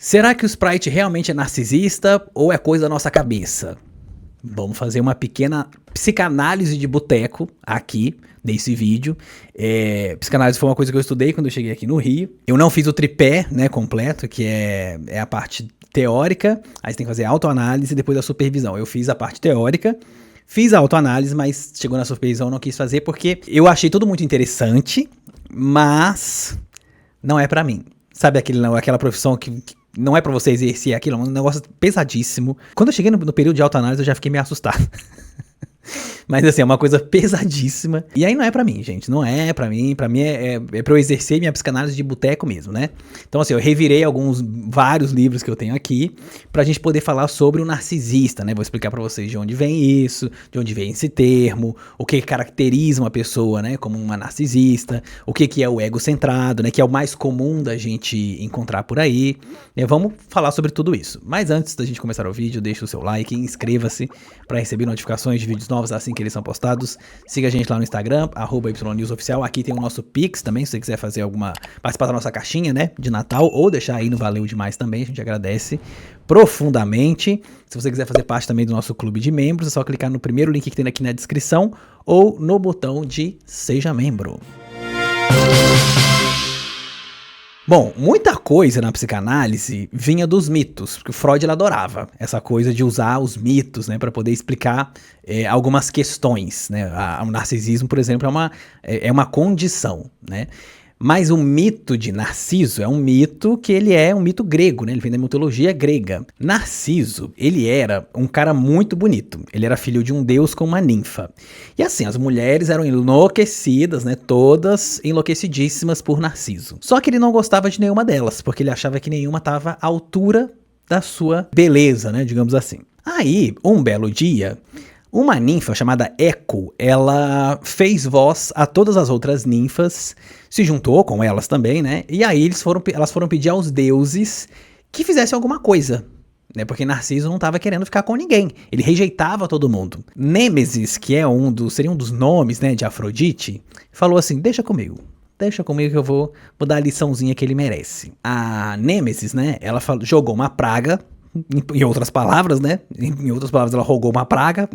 Será que o Sprite realmente é narcisista ou é coisa da nossa cabeça? Vamos fazer uma pequena psicanálise de boteco aqui nesse vídeo. Psicanálise foi uma coisa que eu estudei quando eu cheguei aqui no Rio. Eu não fiz o tripé, né, completo, que é a parte teórica. Aí você tem que fazer autoanálise e depois a supervisão. Eu fiz a parte teórica, fiz a autoanálise, mas chegou na supervisão eu não quis fazer porque eu achei tudo muito interessante, mas não é pra mim. Sabe aquela profissão que não é pra você exercer aquilo, é um negócio pesadíssimo. Quando eu cheguei no período de autoanálise, eu já fiquei meio assustado. Mas assim, é uma coisa pesadíssima. E aí não é pra mim, gente. Não é pra mim. Pra mim é pra eu exercer minha psicanálise de boteco mesmo, né? Então assim, eu revirei vários livros que eu tenho aqui pra gente poder falar sobre o narcisista, né? Vou explicar pra vocês de onde vem isso, de onde vem esse termo, o que caracteriza uma pessoa, né, como uma narcisista, o que é o egocentrado, né, que é o mais comum da gente encontrar por aí. Vamos falar sobre tudo isso. Mas antes da gente começar o vídeo, deixa o seu like e inscreva-se pra receber notificações de vídeos novos assim que eles são postados. Siga a gente lá no Instagram, @ynewsoficial. Aqui tem o nosso Pix também, se você quiser fazer participar da nossa caixinha, né, de Natal, ou deixar aí no Valeu Demais também, a gente agradece profundamente. Se você quiser fazer parte também do nosso clube de membros, é só clicar no primeiro link que tem aqui na descrição ou no botão de Seja Membro. Bom, muita coisa na psicanálise vinha dos mitos, porque o Freud ele adorava essa coisa de usar os mitos, né, para poder explicar algumas questões, né. O narcisismo, por exemplo, é uma condição, né. Mas o mito de Narciso é um mito que ele é um mito grego, né? Ele vem da mitologia grega. Narciso, ele era um cara muito bonito. Ele era filho de um deus com uma ninfa. E assim, as mulheres eram enlouquecidas, né? Todas enlouquecidíssimas por Narciso. Só que ele não gostava de nenhuma delas, porque ele achava que nenhuma estava à altura da sua beleza, né? Digamos assim. Aí, um belo dia, uma ninfa chamada Eco, ela fez voz a todas as outras ninfas, se juntou com elas também, né? E aí elas foram pedir aos deuses que fizessem alguma coisa, né? Porque Narciso não estava querendo ficar com ninguém, ele rejeitava todo mundo. Nêmesis, que seria um dos nomes, né, de Afrodite, falou assim: deixa comigo que eu vou dar a liçãozinha que ele merece. A Nêmesis, né, ela jogou uma praga. Em outras palavras, né? Em outras palavras, ela rogou uma praga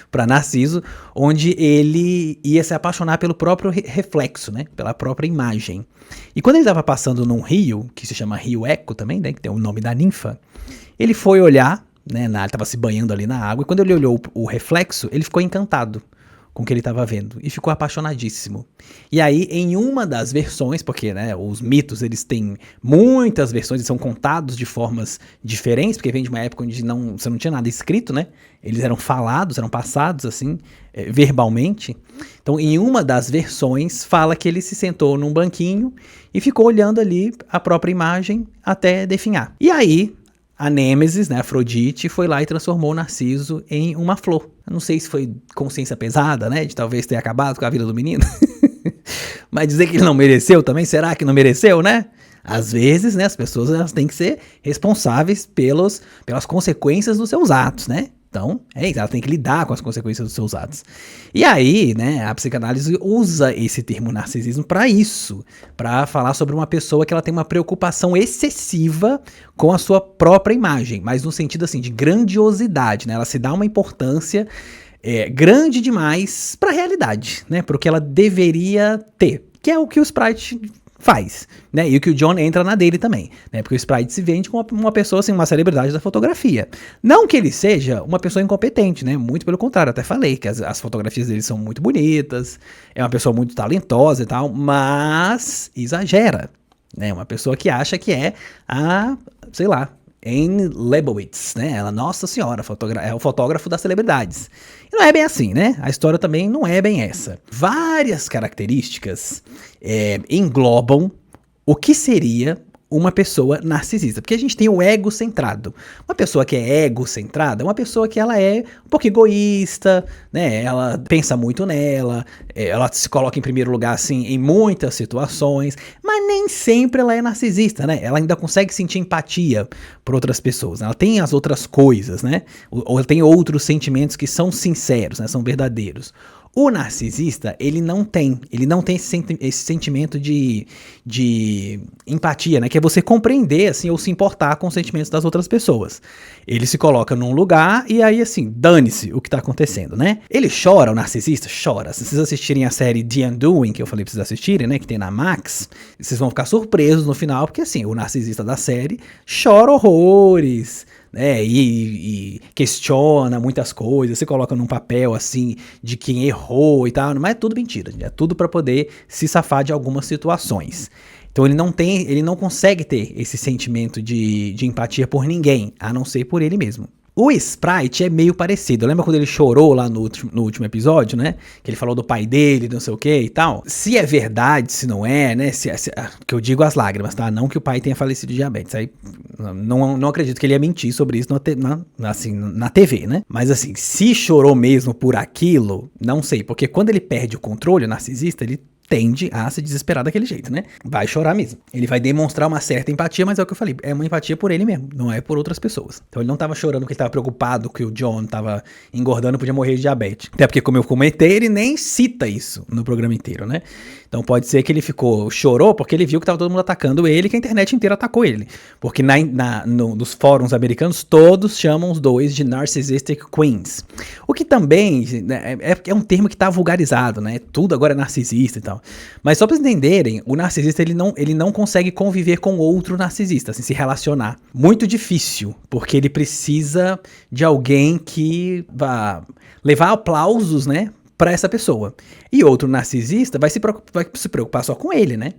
para Narciso, onde ele ia se apaixonar pelo próprio reflexo, né? Pela própria imagem. E quando ele estava passando num rio, que se chama Rio Eco também, né? Que tem o nome da ninfa, ele foi olhar, né? Ele estava se banhando ali na água, e quando ele olhou o reflexo, ele ficou encantado com o que ele estava vendo e ficou apaixonadíssimo. E aí, em uma das versões, porque, né, os mitos eles têm muitas versões, eles são contados de formas diferentes, porque vem de uma época onde você não tinha nada escrito, né? Eles eram falados, eram passados assim, verbalmente. Então, em uma das versões, fala que ele se sentou num banquinho e ficou olhando ali a própria imagem até definhar. E aí, a Nêmesis, né, Afrodite, foi lá e transformou Narciso em uma flor. Eu não sei se foi consciência pesada, né, de talvez ter acabado com a vida do menino. Mas dizer que ele não mereceu também, será que não mereceu, né? Às vezes, né, as pessoas elas têm que ser responsáveis pelas consequências dos seus atos, né? Então, ela tem que lidar com as consequências dos seus atos. E aí, né, a psicanálise usa esse termo narcisismo para isso, para falar sobre uma pessoa que ela tem uma preocupação excessiva com a sua própria imagem, mas no sentido assim de grandiosidade, né? Ela se dá uma importância grande demais para a realidade, né? Para o que ela deveria ter, que é o que o Sprite faz, né? E o que o John entra na dele também, né? Porque o Sprite se vende como uma pessoa, assim, uma celebridade da fotografia. Não que ele seja uma pessoa incompetente, né? Muito pelo contrário, até falei que as fotografias dele são muito bonitas, é uma pessoa muito talentosa e tal, mas exagera, né? Uma pessoa que acha que é sei lá, Anne Leibovitz, né? Ela, nossa senhora, é o fotógrafo das celebridades. E não é bem assim, né? A história também não é bem essa. Várias características englobam o que seria uma pessoa narcisista, porque a gente tem o egocentrado. Uma pessoa que é egocentrada é uma pessoa que ela é um pouco egoísta, né? Ela pensa muito nela, ela se coloca em primeiro lugar, assim, em muitas situações, mas nem sempre ela é narcisista, né? Ela ainda consegue sentir empatia por outras pessoas, ela tem as outras coisas, né? Ou ela tem outros sentimentos que são sinceros, né? São verdadeiros. O narcisista, ele não tem esse sentimento de empatia, né? Que é você compreender, assim, ou se importar com os sentimentos das outras pessoas. Ele se coloca num lugar e aí, assim, dane-se o que tá acontecendo, né? Ele chora, o narcisista chora. Se vocês assistirem a série The Undoing, que eu falei pra vocês assistirem, né? Que tem na Max, vocês vão ficar surpresos no final, porque, assim, o narcisista da série chora horrores, né, e questiona muitas coisas, se coloca num papel assim de quem errou e tal, mas é tudo mentira, é tudo pra poder se safar de algumas situações. Então ele não consegue ter esse sentimento de empatia por ninguém, a não ser por ele mesmo. O Sprite é meio parecido. Lembra quando ele chorou lá no último episódio, né? Que ele falou do pai dele, não sei o que e tal. Se é verdade, se não é, né? Que eu digo as lágrimas, tá? Não que o pai tenha falecido de diabetes. Aí não acredito que ele ia mentir sobre isso na TV, né? Mas assim, se chorou mesmo por aquilo, não sei. Porque quando ele perde o controle, o narcisista, ele tende a se desesperar daquele jeito, né? Vai chorar mesmo. Ele vai demonstrar uma certa empatia, mas é o que eu falei, é uma empatia por ele mesmo, não é por outras pessoas. Então ele não tava chorando porque ele tava preocupado que o John tava engordando e podia morrer de diabetes. Até porque, como eu comentei, ele nem cita isso no programa inteiro, né? Então pode ser que ele chorou porque ele viu que tava todo mundo atacando ele e que a internet inteira atacou ele. Porque nos fóruns americanos, todos chamam os dois de Narcissistic Queens. O que também é um termo que tá vulgarizado, né? Tudo agora é narcisista e tal. Mas só pra vocês entenderem, o narcisista ele não consegue conviver com outro narcisista, assim, se relacionar. Muito difícil, porque ele precisa de alguém que vá levar aplausos, né, pra essa pessoa. E outro narcisista vai se preocupar só com ele, né?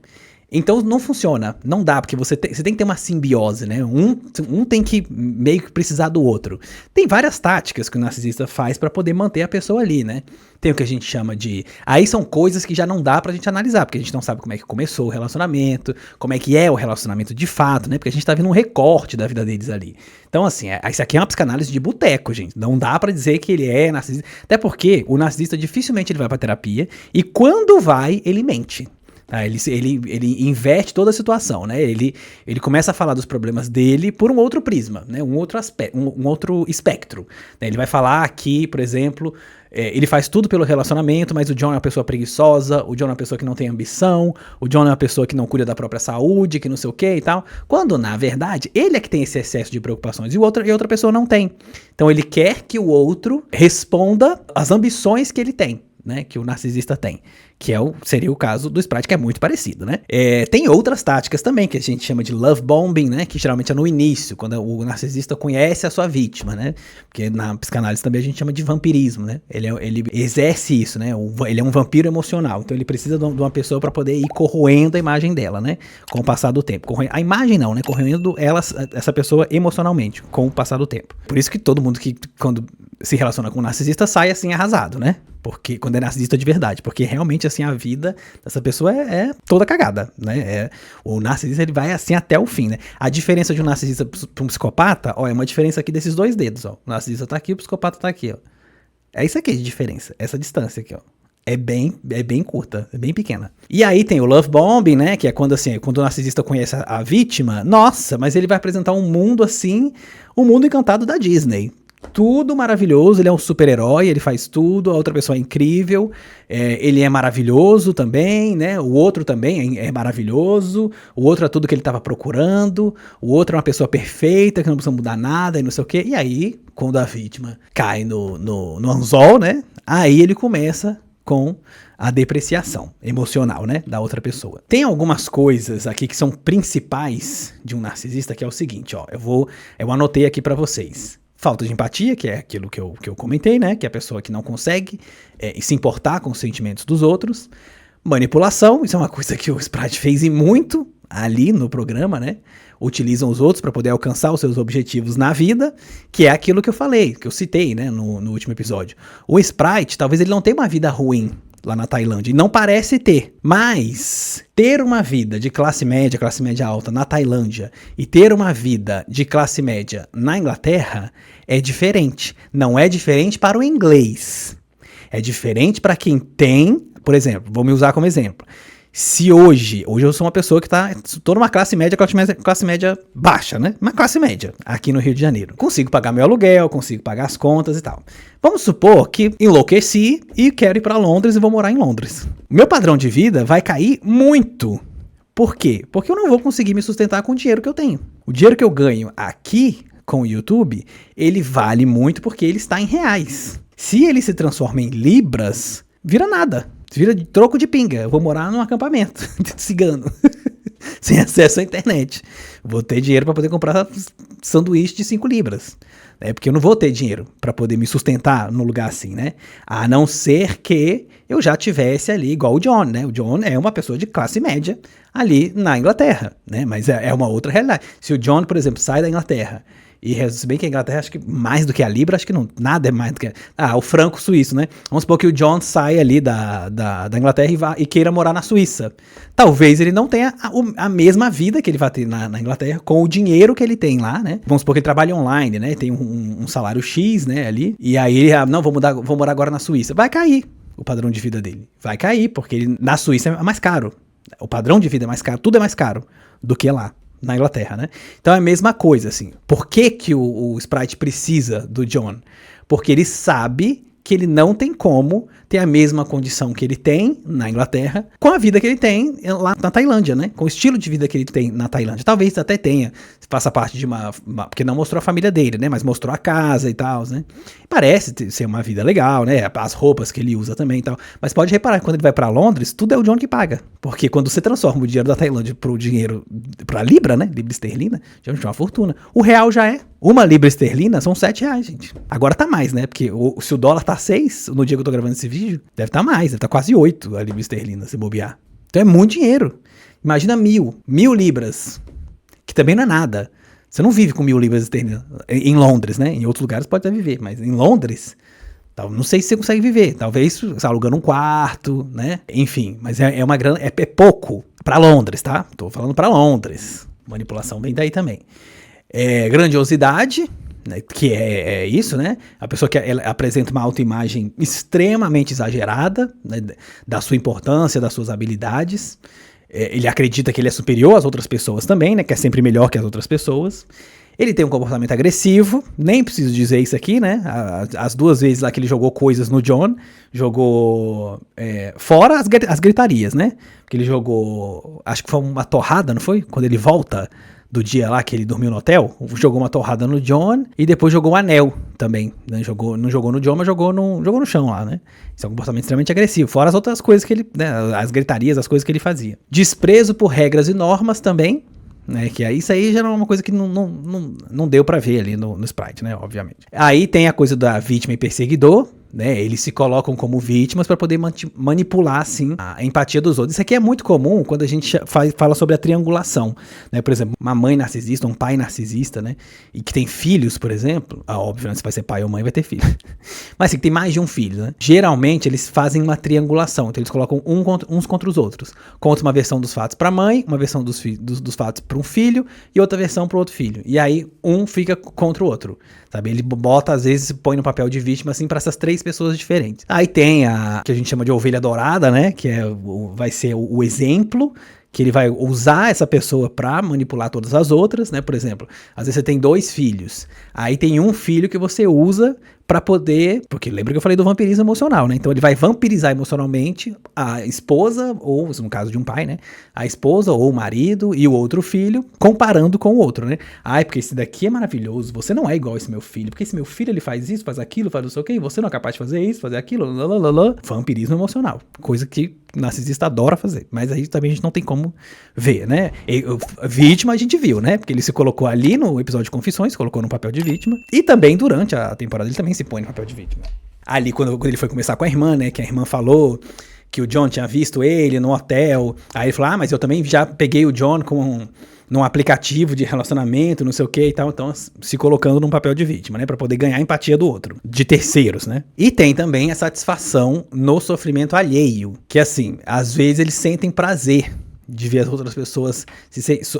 Então não funciona, não dá, porque você tem que ter uma simbiose, né? Um tem que meio que precisar do outro. Tem várias táticas que o narcisista faz pra poder manter a pessoa ali, né? Tem o que a gente chama de... Aí são coisas que já não dá pra gente analisar, porque a gente não sabe como é que começou o relacionamento, como é que é o relacionamento de fato, né? Porque a gente tá vendo um recorte da vida deles ali. Então, assim, isso aqui é uma psicanálise de boteco, gente. Não dá pra dizer que ele é narcisista. Até porque o narcisista dificilmente ele vai pra terapia, e quando vai, ele mente. Ele inverte toda a situação, né? Ele começa a falar dos problemas dele por um outro prisma, né? Um outro aspecto, um outro espectro, né? Ele vai falar aqui, por exemplo, ele faz tudo pelo relacionamento, mas o John é uma pessoa preguiçosa, o John é uma pessoa que não tem ambição, o John é uma pessoa que não cuida da própria saúde, que não sei o que e tal. Quando, na verdade, ele é que tem esse excesso de preocupações e outra pessoa não tem. Então ele quer que o outro responda às ambições que ele tem, né, que o narcisista tem, que seria o caso do Sprite, que é muito parecido, né? Tem outras táticas também, que a gente chama de love bombing, né, que geralmente é no início, quando o narcisista conhece a sua vítima, né? Porque na psicanálise também a gente chama de vampirismo, né? Ele exerce isso, né? Ele é um vampiro emocional, então ele precisa de uma pessoa para poder ir corroendo a imagem dela, né? Com o passar do tempo. A imagem não, né? Corroendo essa pessoa emocionalmente, com o passar do tempo. Por isso que todo mundo que, quando se relaciona com um narcisista, sai assim arrasado, né? Porque quando é narcisista de verdade, porque realmente assim a vida dessa pessoa é toda cagada, né? O narcisista ele vai assim até o fim, né? A diferença de um narcisista para um psicopata, ó, é uma diferença aqui desses dois dedos, ó. O narcisista tá aqui, o psicopata tá aqui, ó. É isso aqui de diferença, essa distância aqui, ó. É bem curta, é bem pequena. E aí tem o love bombing, né? Que é quando o narcisista conhece a vítima, nossa, mas ele vai apresentar um mundo assim, um mundo encantado da Disney. Tudo maravilhoso, ele é um super-herói, ele faz tudo, a outra pessoa é incrível, ele é maravilhoso também, né? O outro também é maravilhoso, o outro é tudo que ele estava procurando, o outro é uma pessoa perfeita, que não precisa mudar nada e não sei o quê. E aí, quando a vítima cai no anzol, né? Aí ele começa com a depreciação emocional, né, da outra pessoa. Tem algumas coisas aqui que são principais de um narcisista, que é o seguinte, ó, eu anotei aqui pra vocês. Falta de empatia, que é aquilo que eu comentei, né, que é a pessoa que não consegue se importar com os sentimentos dos outros. Manipulação, isso é uma coisa que o Sprite fez e muito ali no programa, né, utilizam os outros para poder alcançar os seus objetivos na vida, que é aquilo que eu falei, que eu citei, né, no último episódio. O Sprite, talvez ele não tenha uma vida ruim lá na Tailândia, e não parece ter, mas ter uma vida de classe média alta na Tailândia e ter uma vida de classe média na Inglaterra é diferente. Não é diferente para o inglês, é diferente para quem tem, por exemplo, vou me usar como exemplo. Se hoje eu sou uma pessoa que tô numa classe média baixa, né? Uma classe média, aqui no Rio de Janeiro. Consigo pagar meu aluguel, consigo pagar as contas e tal. Vamos supor que enlouqueci e quero ir pra Londres e vou morar em Londres. O meu padrão de vida vai cair muito. Por quê? Porque eu não vou conseguir me sustentar com o dinheiro que eu tenho. O dinheiro que eu ganho aqui com o YouTube, ele vale muito porque ele está em reais. Se ele se transforma em libras, vira nada. Vira de troco de pinga. Eu vou morar num acampamento de cigano. Sem acesso à internet. Vou ter dinheiro para poder comprar sanduíche de 5 libras. Porque eu não vou ter dinheiro para poder me sustentar num lugar assim, né? A não ser que eu já tivesse ali igual o John, né? O John é uma pessoa de classe média ali na Inglaterra, né? Mas é uma outra realidade. Se o John, por exemplo, sai da Inglaterra e se bem que a Inglaterra, acho que mais do que a Libra, acho que não, nada é mais do que... o franco suíço, né? Vamos supor que o John sai ali da Inglaterra e queira morar na Suíça. Talvez ele não tenha a mesma vida que ele vai ter na Inglaterra com o dinheiro que ele tem lá, né? Vamos supor que ele trabalha online, né? Tem um salário X, né, ali. E aí ele, não, vou morar agora na Suíça. Vai cair o padrão de vida dele. Vai cair, porque na Suíça é mais caro. O padrão de vida é mais caro, tudo é mais caro do que lá na Inglaterra, né? Então é a mesma coisa, assim. Por que o Sprite precisa do John? Porque ele sabe que ele não tem como ter a mesma condição que ele tem na Inglaterra com a vida que ele tem lá na Tailândia, né? Com o estilo de vida que ele tem na Tailândia. Talvez até tenha, faça parte de porque não mostrou a família dele, né? Mas mostrou a casa e tal, né? Parece ser uma vida legal, né? As roupas que ele usa também e tal. Mas pode reparar que quando ele vai pra Londres, tudo é o John que paga. Porque quando você transforma o dinheiro da Tailândia pra Libra, né? Libra esterlina, já é uma fortuna. O real já é. Uma libra esterlina são R$7, gente. Agora tá mais, né? Porque se o dólar tá 6, no dia que eu tô gravando esse vídeo, deve tá mais, deve tá quase 8 a libra esterlina, se bobear. Então é muito dinheiro. Imagina 1.000 libras, que também não é nada. Você não vive com 1.000 libras esterlinas em Londres, né? Em outros lugares pode até viver, mas em Londres, não sei se você consegue viver. Talvez alugando um quarto, né? Enfim, mas é uma grana, é pouco pra Londres, tá? Tô falando pra Londres. Manipulação vem daí também. Grandiosidade, né, que é isso, né? A pessoa que apresenta uma autoimagem extremamente exagerada, né, da sua importância, das suas habilidades. Ele acredita que ele é superior às outras pessoas também, né? Que é sempre melhor que as outras pessoas. Ele tem um comportamento agressivo, nem preciso dizer isso aqui, né? As 2 vezes lá que ele jogou coisas no John, jogou fora as gritarias, né? Porque ele jogou, acho que foi uma torrada, não foi? Quando ele volta do dia lá que ele dormiu no hotel, jogou uma torrada no John e depois jogou um anel também, né? Não jogou no John, mas jogou no chão lá, né? Isso é um comportamento extremamente agressivo, fora as outras coisas que ele, né, as gritarias, as coisas que ele fazia. Desprezo por regras e normas também, né, que isso aí já era uma coisa que não deu pra ver ali no Sprite, né, obviamente. Aí tem a coisa da vítima e perseguidor, né, eles se colocam como vítimas para poder manipular, assim, a empatia dos outros. Isso aqui é muito comum quando a gente fala sobre a triangulação, né, por exemplo, uma mãe narcisista, um pai narcisista, né, e que tem filhos, por exemplo, óbvio, né, se vai ser pai ou mãe vai ter filho, mas assim, que tem mais de um filho, né, geralmente eles fazem uma triangulação, então eles colocam uns contra os outros, conta uma versão dos fatos pra mãe, uma versão dos fatos pra um filho e outra versão pro outro filho, e aí um fica contra o outro, sabe, ele bota, às vezes, põe no papel de vítima, assim, pra essas 3 pessoas diferentes. Aí tem a que a gente chama de ovelha dourada, né? Que vai ser o exemplo, que ele vai usar essa pessoa pra manipular todas as outras, né? Por exemplo, às vezes você tem 2 filhos, aí tem um filho que você usa pra poder, porque lembra que eu falei do vampirismo emocional, né? Então ele vai vampirizar emocionalmente a esposa, ou no caso de um pai, né? A esposa ou o marido e o outro filho, comparando com o outro, né? Porque esse daqui é maravilhoso, você não é igual esse meu filho, porque esse meu filho ele faz isso, faz aquilo, faz não sei o quê, e você não é capaz de fazer isso, fazer aquilo, lalalala. Vampirismo emocional, coisa que o narcisista adora fazer, mas aí também a gente não tem como ver, né? Vítima a gente viu, né? Porque ele se colocou ali no episódio de Confissões, colocou no papel de vítima, e também durante a temporada ele também se põe no papel de vítima. Ali quando ele foi conversar com a irmã, né? Que a irmã falou que o John tinha visto ele no hotel, aí ele falou, mas eu também já peguei o John num aplicativo de relacionamento, não sei o que e tal, então se colocando num papel de vítima, né, pra poder ganhar a empatia do outro, de terceiros, né. E tem também a satisfação no sofrimento alheio, que assim, às vezes eles sentem prazer de ver as outras pessoas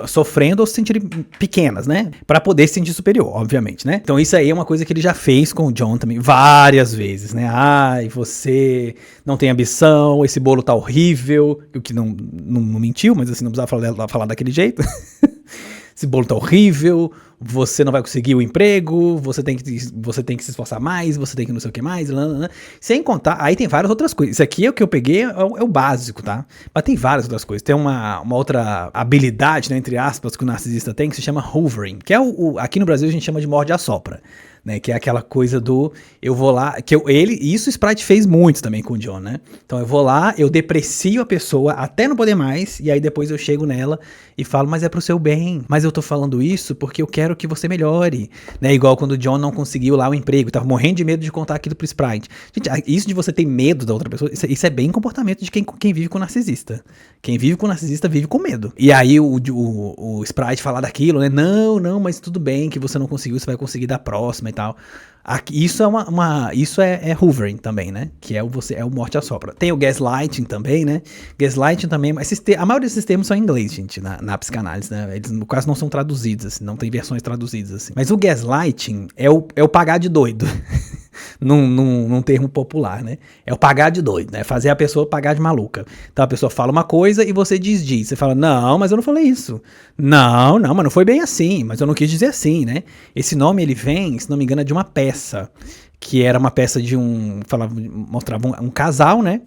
sofrendo ou se sentirem pequenas, né? Pra poder se sentir superior, obviamente, né? Então isso aí é uma coisa que ele já fez com o John também várias vezes, né? Ai, você não tem ambição, esse bolo tá horrível, o que não mentiu, mas assim, não precisava falar daquele jeito. Esse bolo tá horrível, você não vai conseguir o emprego, você tem que se esforçar mais, você tem que não sei o que mais, sem contar, aí tem várias outras coisas. Isso aqui é o que eu peguei, é o básico, tá? Mas tem várias outras coisas. Tem uma outra habilidade, né, entre aspas, que o narcisista tem, que se chama hoovering, que é aqui no Brasil a gente chama de morde-a-sopra. Né, que é aquela coisa do, eu vou lá, isso o Sprite fez muito também com o John, né? Então eu vou lá, eu deprecio a pessoa até não poder mais, e aí depois eu chego nela e falo, mas é pro seu bem, mas eu tô falando isso porque eu quero que você melhore, né? Igual quando o John não conseguiu lá o emprego, tava morrendo de medo de contar aquilo pro Sprite. Gente, isso de você ter medo da outra pessoa, isso é bem comportamento de quem vive com narcisista. Quem vive com narcisista vive com medo. E aí o Sprite falar daquilo, né? Não, mas tudo bem que você não conseguiu, você vai conseguir da próxima e tal. Isso é hoovering também, né? Que é o morte-a-sopra. Tem o gaslighting também, né? Gaslighting também, mas a maioria desses termos são em inglês, gente, na psicanálise, né? Eles quase não são traduzidos, assim, não tem versões traduzidas, assim. Mas o gaslighting é o pagar de doido. Num termo popular, né? É o pagar de doido, né? Fazer a pessoa pagar de maluca. Então a pessoa fala uma coisa e você desdiz. Você fala, não, mas eu não falei isso. Não, mas não foi bem assim, mas eu não quis dizer assim, né? Esse nome, ele vem, se não me engano, é de uma peça, que era uma peça de mostrava um casal, né?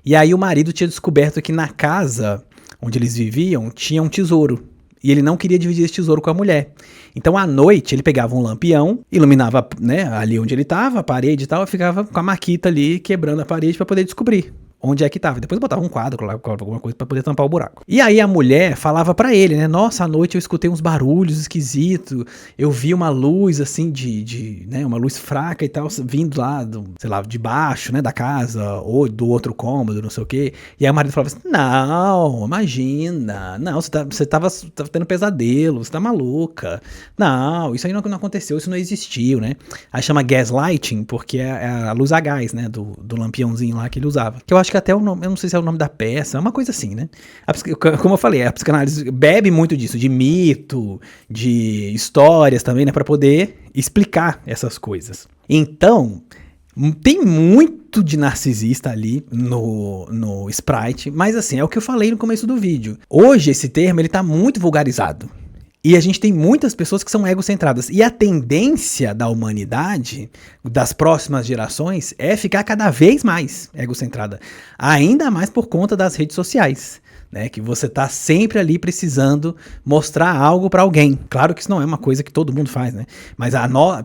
E aí o marido tinha descoberto que na casa onde eles viviam tinha um tesouro. E ele não queria dividir esse tesouro com a mulher. Então, à noite, ele pegava um lampião, iluminava, né, ali onde ele estava, a parede e tal, e ficava com a maquita ali, quebrando a parede para poder descobrir onde é que tava. Depois botava um quadro lá, alguma coisa pra poder tampar o buraco. E aí a mulher falava pra ele, né? Nossa, à noite eu escutei uns barulhos esquisitos, eu vi uma luz assim né? Uma luz fraca e tal, vindo lá, sei lá, de baixo, né? Da casa, ou do outro cômodo, não sei o quê. E aí o marido falava assim, não, imagina, não, você tava tendo pesadelo, você tá maluca. Não, isso aí não aconteceu, isso não existiu, né? Aí chama gaslighting, porque é a luz a gás, né? Do lampiãozinho lá que ele usava. Que eu acho que até o nome, eu não sei se é o nome da peça, é uma coisa assim, né? Como eu falei, a psicanálise bebe muito disso, de mito, de histórias também, né? Pra poder explicar essas coisas. Então, tem muito de narcisista ali no Sprite, mas assim, é o que eu falei no começo do vídeo. Hoje esse termo, ele tá muito vulgarizado. E a gente tem muitas pessoas que são egocentradas. E a tendência da humanidade, das próximas gerações, é ficar cada vez mais egocentrada. Ainda mais por conta das redes sociais, né? Que você tá sempre ali precisando mostrar algo pra alguém. Claro que isso não é uma coisa que todo mundo faz, né? Mas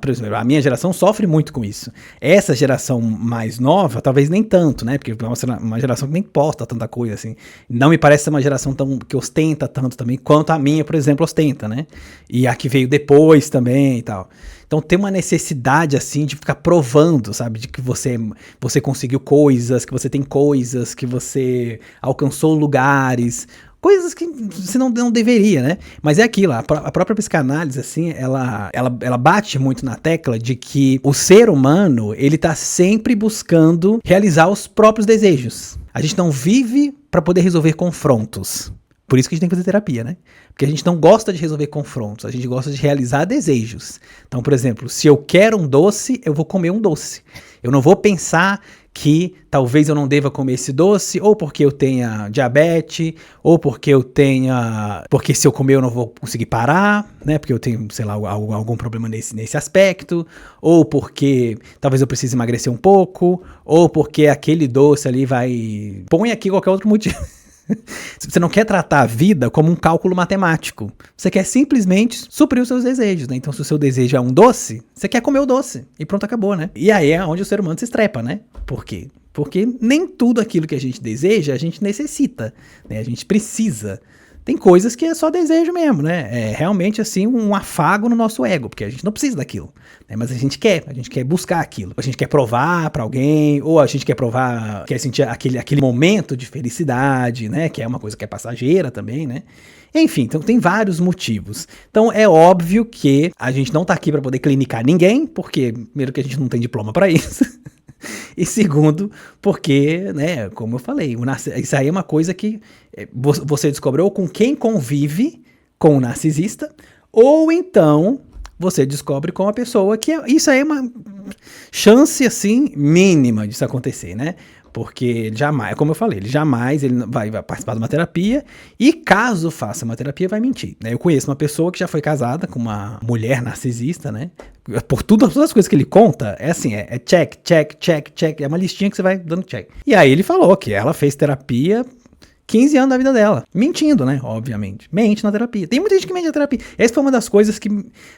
por exemplo, a minha geração sofre muito com isso. Essa geração mais nova, talvez nem tanto, né? Porque é uma geração que nem posta tanta coisa, assim. Não me parece ser uma geração que ostenta tanto também, quanto a minha, por exemplo, ostenta, né? E a que veio depois também e tal. Então tem uma necessidade, assim, de ficar provando, sabe? De que você conseguiu coisas, que você tem coisas, que você alcançou lugares, coisas que você não deveria, né? Mas é aquilo, a própria psicanálise, assim, ela bate muito na tecla de que o ser humano, ele tá sempre buscando realizar os próprios desejos. A gente não vive para poder resolver confrontos. Por isso que a gente tem que fazer terapia, né? Porque a gente não gosta de resolver confrontos, a gente gosta de realizar desejos. Então, por exemplo, se eu quero um doce, eu vou comer um doce. Eu não vou pensar que talvez eu não deva comer esse doce, ou porque eu tenha diabetes, ou porque porque se eu comer eu não vou conseguir parar, né? Porque eu tenho, sei lá, algum problema nesse aspecto, ou porque talvez eu precise emagrecer um pouco, ou porque aquele doce ali vai... Põe aqui qualquer outro motivo. Você não quer tratar a vida como um cálculo matemático. Você quer simplesmente suprir os seus desejos, né? Então, se o seu desejo é um doce, você quer comer o doce. E pronto, acabou, né? E aí é onde o ser humano se estrepa, né? Por quê? Porque nem tudo aquilo que a gente deseja, a gente necessita, né? A gente precisa. Tem coisas que é só desejo mesmo, né? É realmente, assim, um afago no nosso ego, porque a gente não precisa daquilo, né? Mas a gente quer buscar aquilo. A gente quer provar pra alguém, ou a gente quer sentir aquele momento de felicidade, né? Que é uma coisa que é passageira também, né? Enfim, então tem vários motivos. Então é óbvio que a gente não tá aqui pra poder clinicar ninguém, porque primeiro que a gente não tem diploma pra isso. E segundo, porque, né, como eu falei, isso aí é uma coisa que você descobre ou com quem convive com o narcisista, ou então você descobre com a pessoa que isso aí é uma chance, assim, mínima disso acontecer, né? Porque ele jamais, como eu falei, ele vai participar de uma terapia e caso faça uma terapia vai mentir, né? Eu conheço uma pessoa que já foi casada com uma mulher narcisista, né? Por todas as coisas que ele conta, é assim, é check, check, check, check, é uma listinha que você vai dando check. E aí ele falou que ela fez terapia 15 anos da vida dela. Mentindo, né? Obviamente. Mente na terapia. Tem muita gente que mente na terapia. Essa foi uma das coisas que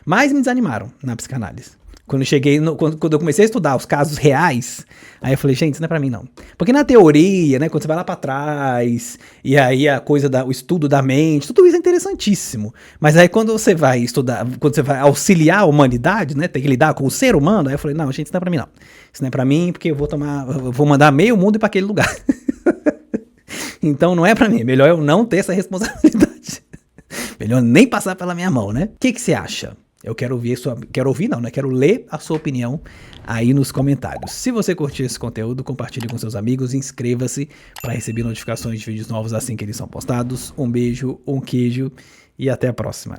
mais me desanimaram na psicanálise. Quando eu cheguei, quando eu comecei a estudar os casos reais, aí eu falei, gente, isso não é pra mim não. Porque na teoria, né, quando você vai lá pra trás, e aí a coisa o estudo da mente, tudo isso é interessantíssimo. Mas aí quando você vai estudar, quando você vai auxiliar a humanidade, né, tem que lidar com o ser humano, aí eu falei, não, gente, isso não é pra mim não. Isso não é pra mim porque eu vou mandar meio mundo ir pra aquele lugar. Então não é pra mim, melhor eu não ter essa responsabilidade. Melhor nem passar pela minha mão, né? O que você acha? Eu quero quero ler a sua opinião aí nos comentários. Se você curtiu esse conteúdo, compartilhe com seus amigos, inscreva-se para receber notificações de vídeos novos assim que eles são postados. Um beijo, um queijo e até a próxima.